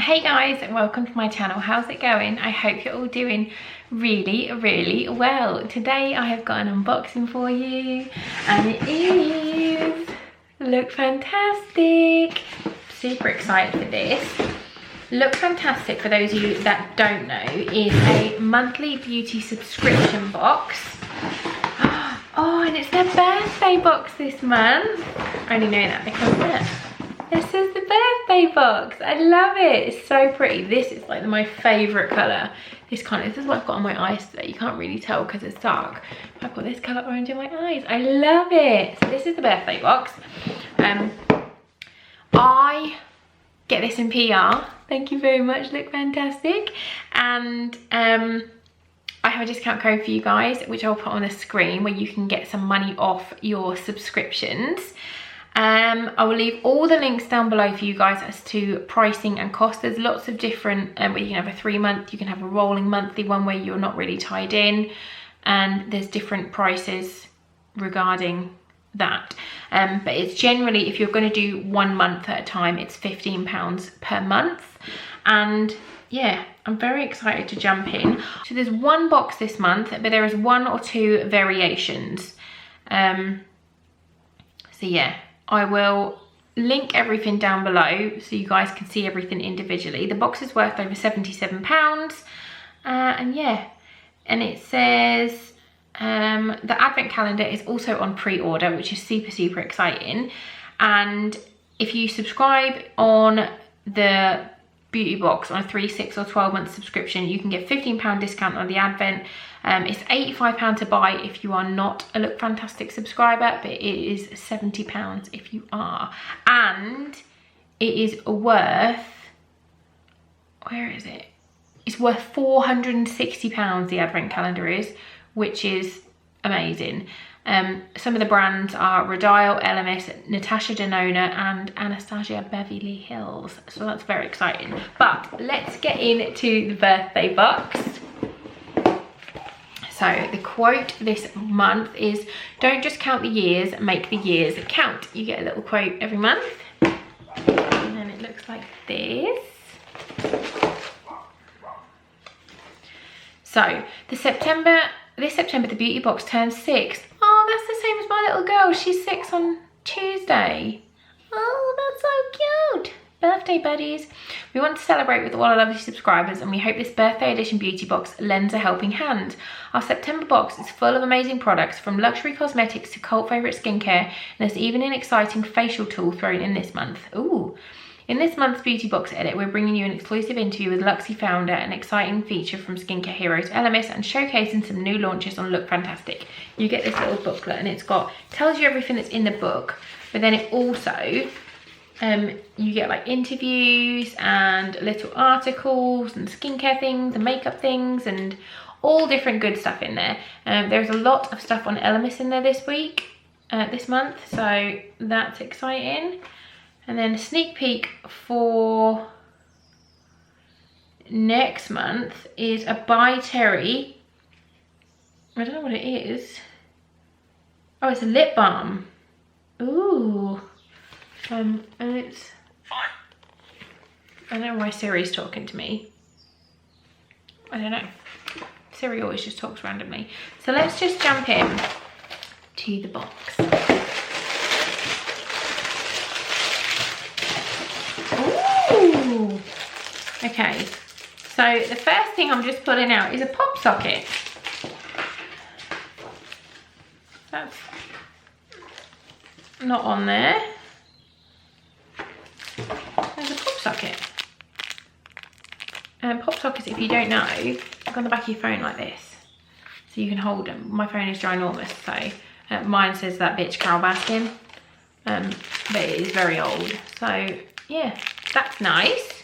Hey guys, welcome to my channel. How's it going? I hope you're all doing really well. Today I have got an unboxing for you and it is Lookfantastic. Super excited for this. Lookfantastic, for those of you that don't know, is a monthly beauty subscription box. Oh, and it's their birthday box this month. I only know that because look. This is the birthday box. I love it. It's so pretty. This is like my favourite colour. This is what I've got on my eyes today. You can't really tell because it's dark. But I've got this colour orange in my eyes. I love it. So this is the birthday box. I get this in PR. Thank you very much, Lookfantastic. And I have a discount code for you guys, which I'll put on the screen, where you can get some money off your subscriptions. I will leave all the links down below for you guys as to pricing and cost. There's lots of different, where you can have a 3-month, you can have a rolling monthly one where you're not really tied in, and there's different prices regarding that. But it's generally, if you're going to do 1 month at a time, it's £15 per month. And yeah, I'm very excited to jump in. So there's 1 box this month, but there is 1 or 2 variations. So yeah, I will link everything down below so you guys can see everything individually. The box is worth over £77. And yeah, and it says the advent calendar is also on pre-order, which is super exciting. And if you subscribe on the beauty box on a 3, 6 or 12 month subscription, you can get £15 discount on the advent. It's £85 to buy if you are not a Lookfantastic subscriber, but it is £70 if you are. And it is worth, where is it? It's worth £460, the advent calendar is, which is amazing. Some of the brands are Rodial, Elemis, Natasha Denona and Anastasia Beverly Hills. So that's very exciting. But let's get into the birthday box. So the quote this month is, don't just count the years, make the years count. You get a little quote every month. And then it looks like this. So this September the beauty box turns 6. Oh, that's the same as my little girl. She's 6 on Tuesday. Oh, that's so cute. Birthday buddies. We want to celebrate with all our lovely subscribers, and we hope this birthday edition beauty box lends a helping hand. Our September box is full of amazing products, from luxury cosmetics to cult favourite skincare, and there's even an exciting facial tool thrown in this month. Ooh. In this month's beauty box edit, we're bringing you an exclusive interview with Luxie founder, an exciting feature from skincare heroes Elemis, and showcasing some new launches on Lookfantastic. You get this little booklet, and tells you everything that's in the book, but then it also, you get like interviews and little articles and skincare things and makeup things and all different good stuff in there. There's a lot of stuff on Elemis in there this month, so that's exciting. And then a sneak peek for next month is a By Terry. I don't know what it is. Oh, it's a lip balm. Ooh. And it's, I don't know why Siri's talking to me. I don't know. Siri always just talks randomly. So let's just jump in to the box. Ooh. Okay, so the first thing I'm just pulling out is a pop socket. That's not on there. There's a pop socket. And pop sockets, if you don't know, look on the back of your phone like this, so you can hold them. My phone is ginormous, so mine says that bitch Carol Baskin, but it is very old. So yeah, that's nice.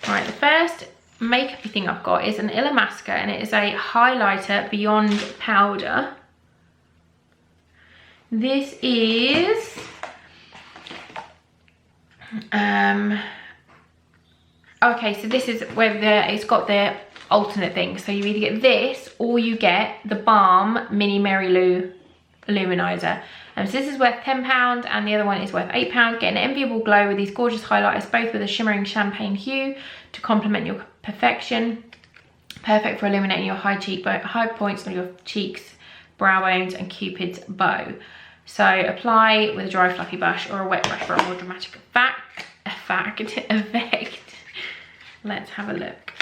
Right, the first makeup-y thing I've got is an Illamasqua, and it is a highlighter beyond powder. This is okay, so this is where it's got the alternate things. So you either get this or you get the Balm Mini Mary Lou Illuminizer. So this is worth £10 and the other one is worth £8. Get an enviable glow with these gorgeous highlighters, both with a shimmering champagne hue to complement your perfection. Perfect for illuminating your high points on your cheeks, brow bones and Cupid's bow. So apply with a dry fluffy brush or a wet brush for a more dramatic effect. Let's have a look.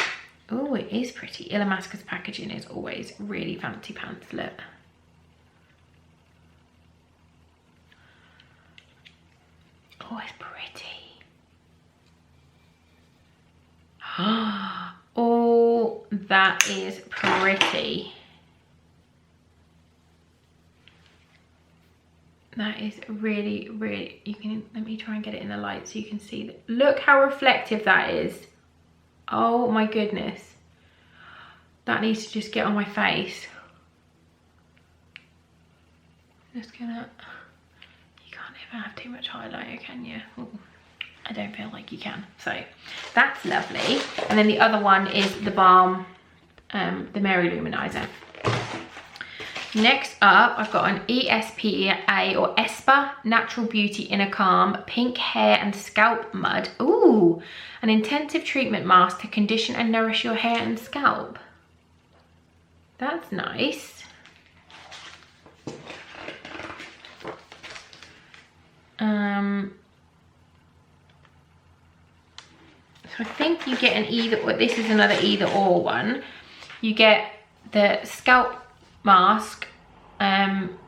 Oh, it is pretty. Illamasqua's packaging is always really fancy pants. Look. Oh, it's pretty. Oh, that is pretty. That is really, really, you can, let me try and get it in the light so you can see that. Look how reflective that is. Oh my goodness. That needs to just get on my face. Just gonna, you can't ever have too much highlighter, can you? Ooh, I don't feel like you can. So that's lovely. And then the other one is the Balm, the Mary Luminizer. Next up, I've got an ESPA or ESPA Natural Beauty Inner Calm Pink Hair and Scalp Mud. Ooh, an intensive treatment mask to condition and nourish your hair and scalp. That's nice. So I think you get an either, or this is another either or one. You get the scalp mask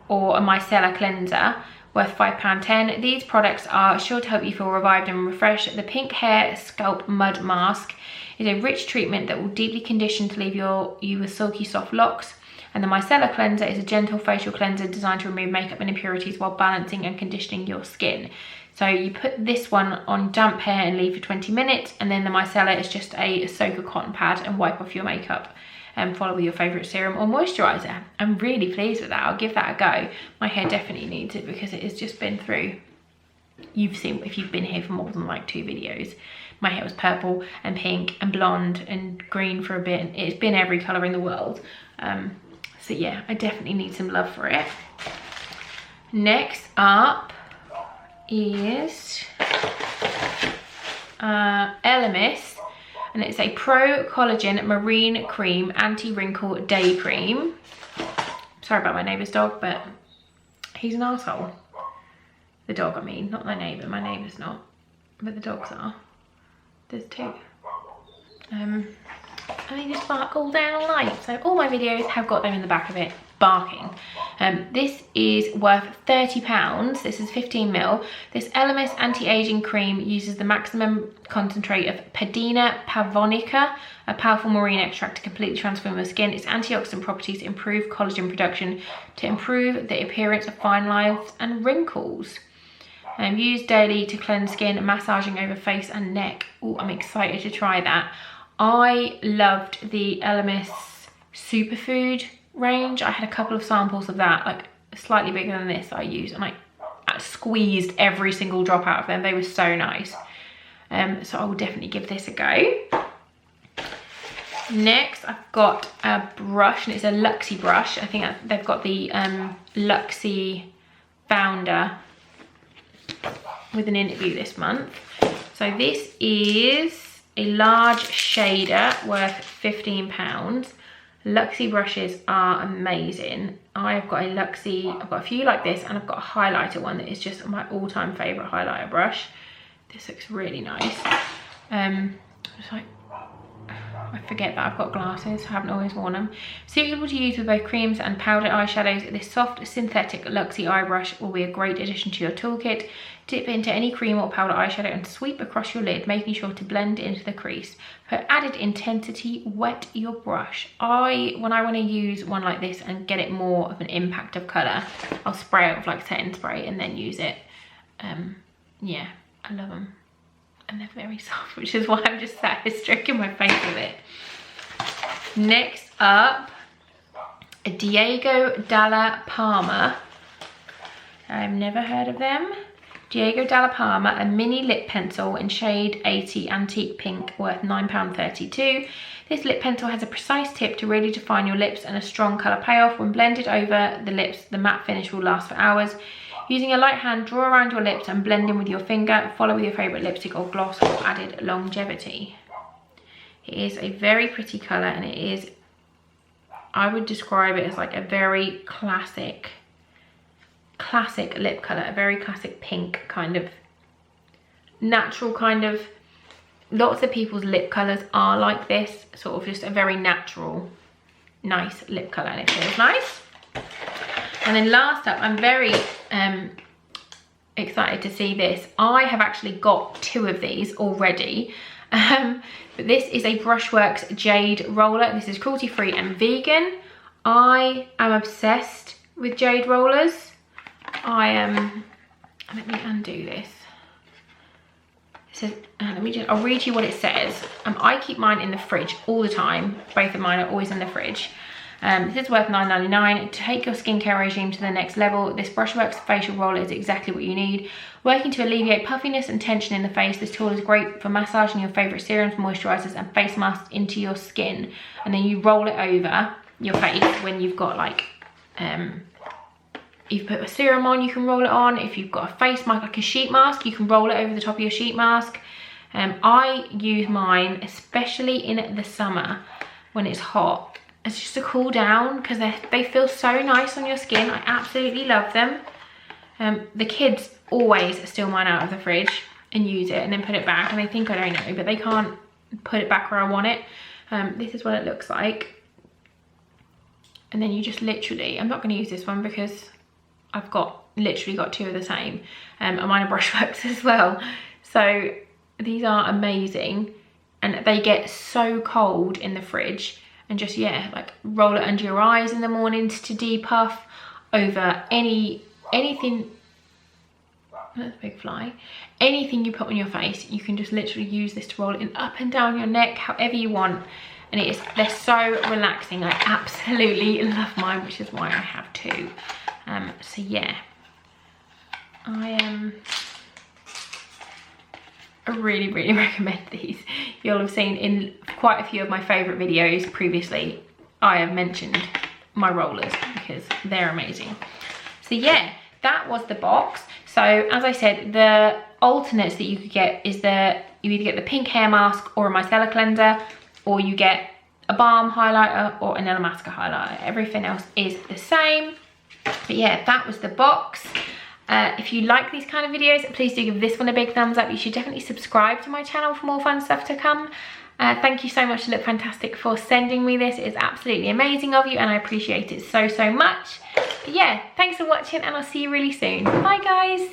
or a micellar cleanser worth £5.10. These products are sure to help you feel revived and refreshed. The Pink Hair Scalp Mud Mask is a rich treatment that will deeply condition to leave you with silky soft locks. And the Micellar Cleanser is a gentle facial cleanser designed to remove makeup and impurities while balancing and conditioning your skin. So you put this one on damp hair and leave for 20 minutes, and then the Micellar is just a soak a cotton pad and wipe off your makeup. And follow with your favourite serum or moisturiser. I'm really pleased with that. I'll give that a go. My hair definitely needs it because it has just been through, you've seen, if you've been here for more than like 2 videos, my hair was purple and pink and blonde and green for a bit. It's been every colour in the world. So yeah, I definitely need some love for it. Next up is Elemis. And it's a Pro-Collagen Marine Cream Anti-Wrinkle Day Cream. Sorry about my neighbour's dog, but he's an arsehole. The dog, I mean, not my neighbour. My neighbour's not, but the dogs are. There's 2. And they just bark all day all night. So all my videos have got them in the back of it, barking. This is worth £30. This is 15ml. This Elemis anti-aging cream uses the maximum concentrate of Padina pavonica, a powerful marine extract to completely transform your skin. Its antioxidant properties improve collagen production to improve the appearance of fine lines and wrinkles. Used daily to cleanse skin, massaging over face and neck. Oh, I'm excited to try that. I loved the Elemis Superfood range. I had a couple of samples of that, like slightly bigger than this I use, and I squeezed every single drop out of them. They were so nice. So I will definitely give this a go. Next, I've got a brush, and it's a Luxie brush. I think they've got the Luxie founder with an interview this month. So this is a large shader worth £15. Luxie brushes are amazing. I've got a Luxie, I've got a few like this, and I've got a highlighter one that is just my all-time favourite highlighter brush. This looks really nice. Just like, I forget that I've got glasses, I haven't always worn them. Suitable to use with both creams and powdered eyeshadows, this soft synthetic Luxie eye brush will be a great addition to your toolkit. Dip into any cream or powder eyeshadow and sweep across your lid, making sure to blend into the crease. For added intensity, wet your brush. When I want to use one like this and get it more of an impact of colour, I'll spray it with like setting spray and then use it. Yeah, I love them. And they're very soft, which is why I'm just sat here stroking my face with it. Next up, a Dalla Parma. I've never heard of them. Dalla Parma, a mini lip pencil in shade 80 Antique Pink, worth £9.32. This lip pencil has a precise tip to really define your lips and a strong colour payoff. When blended over the lips, the matte finish will last for hours. Using a light hand, draw around your lips and blend in with your finger. Follow with your favourite lipstick or gloss for added longevity. It is a very pretty colour, and it is, I would describe it as like a very classic lip colour, a very classic pink, kind of natural kind of, lots of people's lip colours are like this, sort of just a very natural, nice lip colour, and it feels nice. And then last up, I'm very excited to see this. I have actually got 2 of these already. But this is a Brushworks Jade roller. This is cruelty free and vegan. I am obsessed with Jade rollers. Let me undo this. It says, I'll read you what it says. I keep mine in the fridge all the time. Both of mine are always in the fridge. This is worth $9.99. To take your skincare regime to the next level, this Brushworks facial roller is exactly what you need. Working to alleviate puffiness and tension in the face, this tool is great for massaging your favourite serums, moisturisers and face masks into your skin. And then you roll it over your face when you've got like, you've put a serum on, you can roll it on. If you've got a face mask, like a sheet mask, you can roll it over the top of your sheet mask. I use mine, especially in the summer when it's hot. It's just to cool down, because they feel so nice on your skin. I absolutely love them. The kids always steal mine out of the fridge and use it and then put it back, and they think I don't know, but they can't put it back where I want it. This is what it looks like. And then you just literally, I'm not going to use this one because I've literally got 2 of the same, and mine are Brushworks as well. So these are amazing, and they get so cold in the fridge. And just, yeah, like roll it under your eyes in the mornings to depuff over anything, that's a big fly, anything you put on your face. You can just literally use this to roll it in up and down your neck, however you want. And they're so relaxing. I absolutely love mine, which is why I have 2. So yeah, I really recommend these. You'll have seen in quite a few of my favourite videos previously, I have mentioned my rollers because they're amazing. So yeah, that was the box. So as I said, the alternates that you could get is you either get the pink hair mask or a micellar cleanser, or you get a balm highlighter or an Illamasqua highlighter. Everything else is the same. But yeah, that was the box. If you like these kind of videos, please do give this one a big thumbs up. You should definitely subscribe to my channel for more fun stuff to come. Thank you so much to Lookfantastic for sending me this. It is absolutely amazing of you, and I appreciate it so much. But yeah, thanks for watching, and I'll see you really soon. Bye guys.